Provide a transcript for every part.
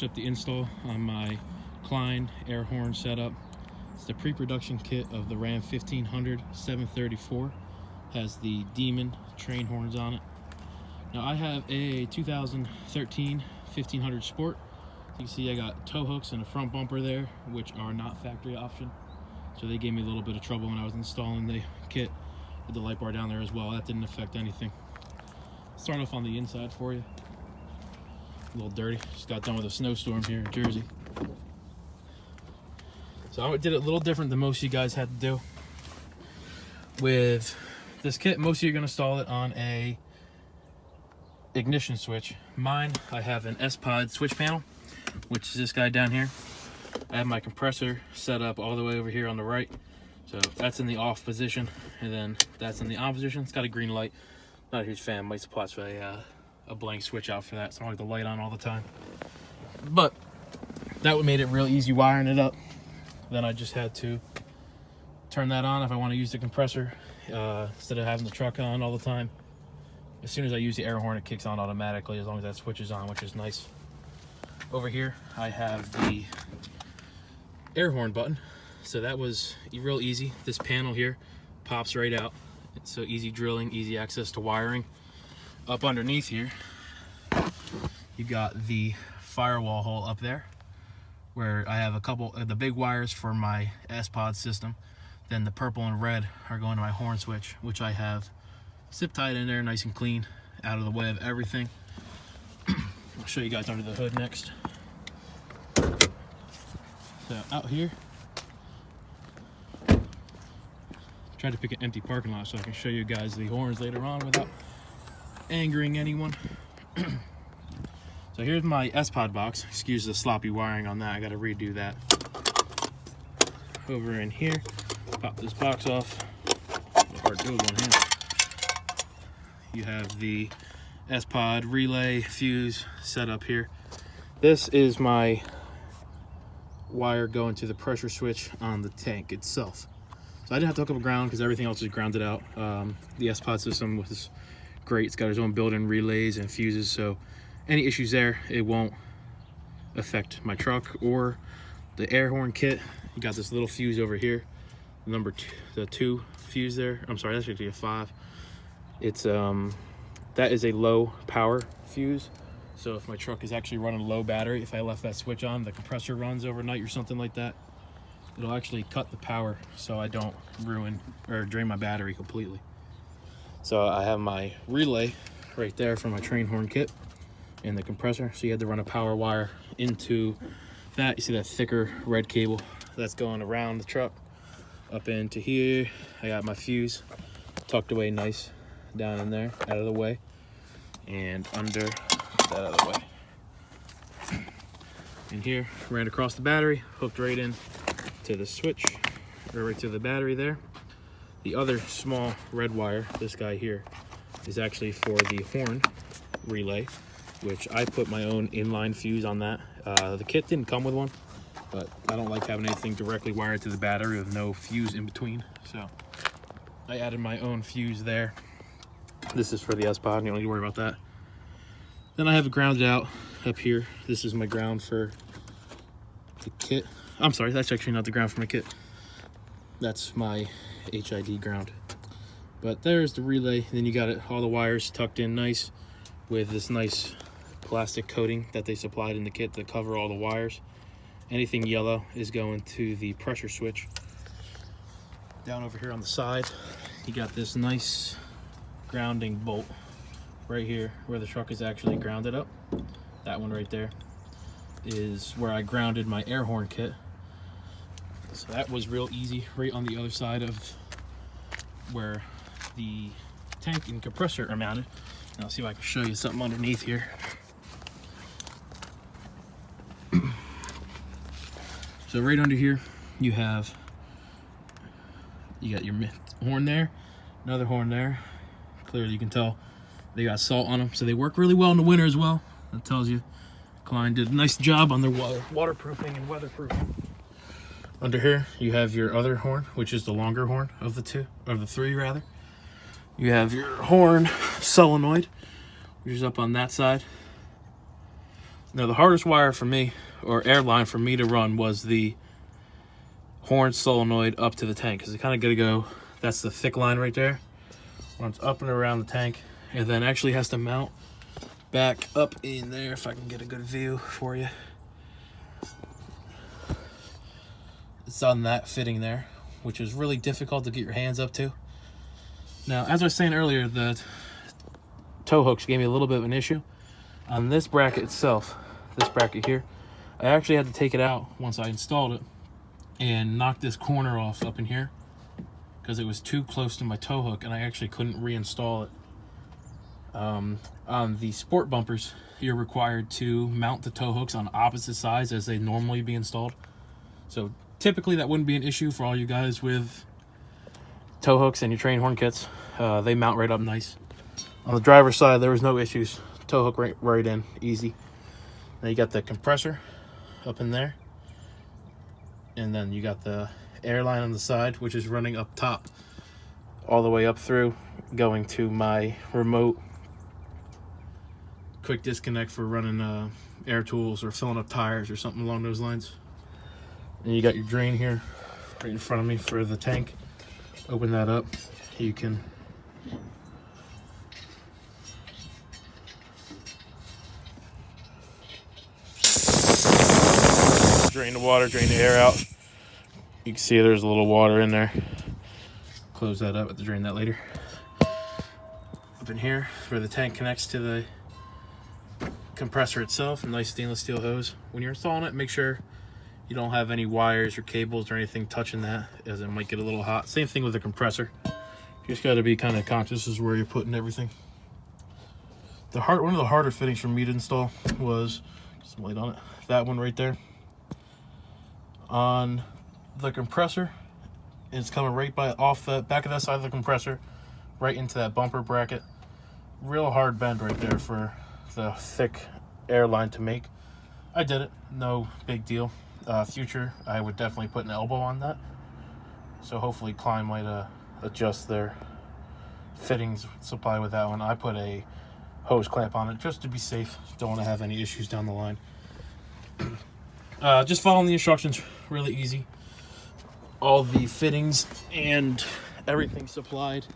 finished up the install on my Kleinn air horn setup. It's the pre-production kit of the Ram1500-734. Has the Demon train horns on it. Now I have a 2013 1500 Sport. You can see I got tow hooks and a front bumper there, which are not factory option. So they gave me a little bit of trouble when I was installing the kit with the light bar down there as well. That didn't affect anything. Start off on the inside for you. A little dirty. Just got done with a snowstorm here in Jersey. So I did it a little different than most of you guys had to do. With this kit, most of you are going to install it on a ignition switch. Mine, I have an S-Pod switch panel, which is this guy down here. I have my compressor set up all the way over here on the right. So that's in the off position, and then that's in the on position. It's got a green light. Not a huge fan. Might supply a blank switch out for that, so I don't like the light on all the time. But that would made it real easy wiring it up. Then I just had to turn that on if I want to use the compressor instead of having the truck on all the time. As soon as I use the air horn, it kicks on automatically as long as that switch is on, which is nice. Over here, I have the air horn button. So that was real easy. This panel here pops right out. So easy drilling, easy access to wiring. Up underneath here, you got the firewall hole up there, where I have a couple of the big wires for my S-Pod system. Then the purple and red are going to my horn switch, which I have zip tied in there nice and clean, out of the way of everything. I'll show you guys under the hood next. So out here, tried to pick an empty parking lot so I can show you guys the horns later on without angering anyone. So here's my S-Pod box. Excuse the sloppy wiring on that. I got to redo that. Over in here, pop this box off. Hard to do with one hand. You have the S-Pod relay fuse set up here. This is my wire going to the pressure switch on the tank itself. So I didn't have to hook up a ground because everything else is grounded out. The S-Pod system was great. It's got its own built-in relays and fuses, so any issues there, it won't affect my truck or the air horn kit. You got this little fuse over here, the 2 fuse there. I'm sorry, that's actually a 5. It's that is a low power fuse. So if my truck is actually running low battery, if I left that switch on, the compressor runs overnight or something like that, it'll actually cut the power so I don't ruin or drain my battery completely. So I have my relay right there for my train horn kit and the compressor. So you had to run a power wire into that. You see that thicker red cable that's going around the truck up into here. I got my fuse tucked away nice down in there, out of the way, and under that out of the way. And here, ran across the battery, hooked right in to the switch, or right to the battery there. The other small red wire, this guy here, is actually for the horn relay, which I put my own inline fuse on that. The kit didn't come with one, but I don't like having anything directly wired to the battery with no fuse in between. So I added my own fuse there. This is for the S-Pod, you don't need to worry about that. Then I have it grounded out up here. This is my ground for the kit. I'm sorry, that's actually not the ground for my kit. That's my HID ground. But there's the relay. Then you got it, all the wires tucked in nice with this nice plastic coating that they supplied in the kit to cover all the wires. Anything yellow is going to the pressure switch. Down over here on the side, you got this nice grounding bolt right here where the truck is actually grounded up. That one right there is where I grounded my air horn kit. So that was real easy, right on the other side of where the tank and compressor are mounted. And I'll see if I can show you something underneath here. So right under here, you got your horn there, another horn there. Clearly you can tell they got salt on them, so they work really well in the winter as well. That tells you Kleinn did a nice job on their waterproofing and weatherproofing. Under here, you have your other horn, which is the longer horn of the 3 rather. You have your horn solenoid, which is up on that side. Now the hardest wire for me, or airline for me to run, was the horn solenoid up to the tank, because it kind of got to go, that's the thick line right there, runs up and around the tank, and then actually has to mount back up in there, if I can get a good view for you. It's on that fitting there, which is really difficult to get your hands up to. Now, as I was saying earlier, the tow hooks gave me a little bit of an issue. On this bracket itself, this bracket here, I actually had to take it out once I installed it and knock this corner off up in here because it was too close to my tow hook and I actually couldn't reinstall it. On the sport bumpers, you're required to mount the tow hooks on opposite sides as they normally be installed. So typically that wouldn't be an issue for all you guys with tow hooks and your train horn kits. They mount right up nice. On the driver's side, there was no issues. Tow hook right in, easy. Now you got the compressor up in there. And then you got the air line on the side, which is running up top all the way up through, going to my remote quick disconnect for running air tools or filling up tires or something along those lines. And you got your drain here right in front of me for the tank. Open that up. You can drain the water, drain the air out. You can see there's a little water in there. Close that up, have to drain that later. Up in here, where the tank connects to the compressor itself, a nice stainless steel hose. When you're installing it, make sure you don't have any wires or cables or anything touching that, as it might get a little hot. Same thing with the compressor. You just got to be kind of conscious of where you're putting everything. One of the harder fittings for me to install was, some light on it, that one right there. On the compressor, it's coming right off the back of that side of the compressor, right into that bumper bracket. Real hard bend right there for the thick air line to make. I did it, no big deal. Future, I would definitely put an elbow on that. So hopefully Kleinn might adjust their fittings supply with that one. I put a hose clamp on it just to be safe. Don't want to have any issues down the line. Just following the instructions, really easy. All the fittings and everything supplied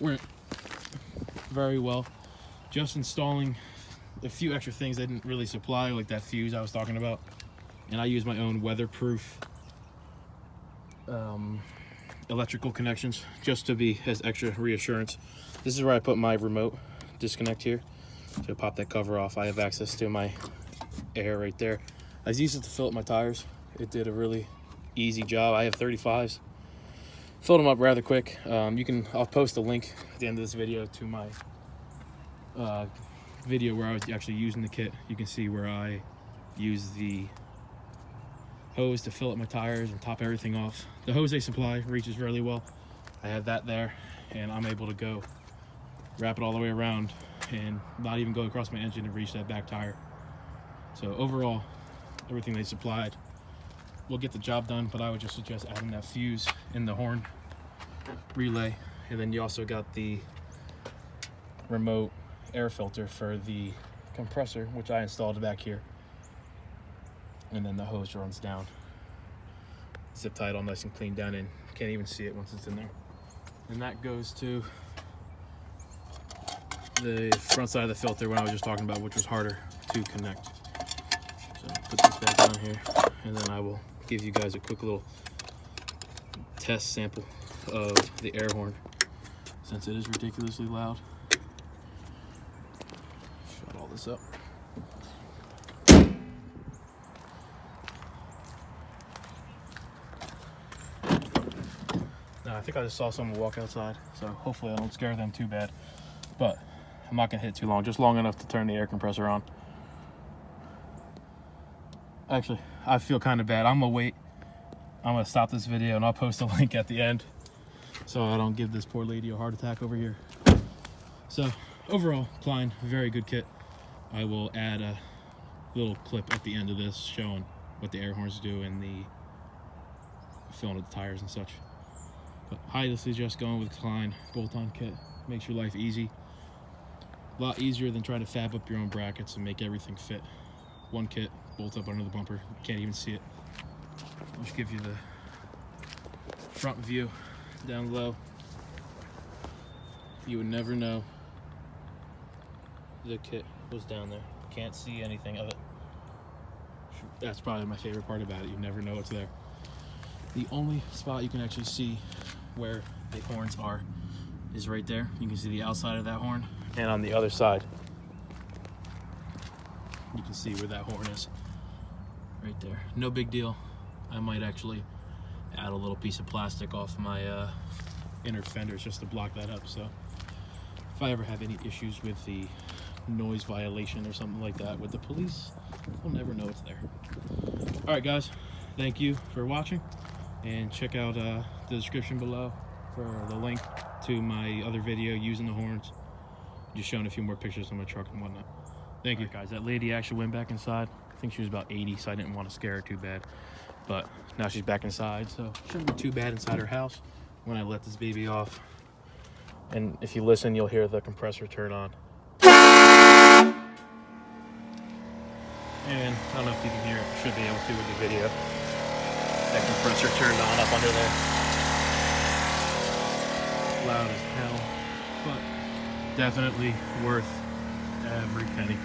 went very well. Just installing a few extra things they didn't really supply, like that fuse I was talking about. And I use my own weatherproof electrical connections just to be as extra reassurance. This is where I put my remote disconnect here. So pop that cover off. I have access to my air right there. I used it to fill up my tires. It did a really easy job. I have 35s. Filled them up rather quick. I'll post a link at the end of this video to my video where I was actually using the kit. You can see where I use the hose to fill up my tires and top everything off. The hose they supply reaches really well. I have that there, and I'm able to go wrap it all the way around and not even go across my engine to reach that back tire. So overall, everything they supplied will get the job done, but I would just suggest adding that fuse in the horn relay. And then you also got the remote air filter for the compressor, which I installed back here. And then the hose runs down. Zip tied all nice and clean down in. Can't even see it once it's in there. And that goes to the front side of the filter when I was just talking about, which was harder to connect. So put this back down here, and then I will give you guys a quick little test sample of the air horn, since it is ridiculously loud. Shut all this up. Now, I think I just saw someone walk outside, so hopefully I don't scare them too bad. But I'm not gonna hit too long, just long enough to turn the air compressor on. Actually, I feel kind of bad. I'm gonna wait. I'm gonna stop this video and I'll post a link at the end so I don't give this poor lady a heart attack over here. So overall, Kleinn, very good kit. I will add a little clip at the end of this showing what the air horns do and the filling of the tires and such. But highly suggest going with Kleinn bolt-on kit. Makes your life easy. A lot easier than trying to fab up your own brackets and make everything fit. One kit bolts up under the bumper. You can't even see it. I'll just give you the front view down low. You would never know the kit was down there. Can't see anything of it. That's probably my favorite part about it. You never know it's there. The only spot you can actually see where the horns are is right there. You can see the outside of that horn, and on the other side you can see where that horn is right there. No big deal. I might actually add a little piece of plastic off my inner fenders just to block that up, so if I ever have any issues with the noise violation or something like that with the police, we'll never know it's there. All right guys, thank you for watching, and check out the description below for the link to my other video using the horns, just showing a few more pictures of my truck and whatnot. Thank you. All right, guys, that lady actually went back inside. I think she was about 80, so I didn't want to scare her too bad, but now she's back inside, so shouldn't be too bad inside her house when I let this baby off. And if you listen, you'll hear the compressor turn on. And I don't know if you can hear it, should be able to with the video. That compressor turned on up under there. Loud as hell, but definitely worth every penny.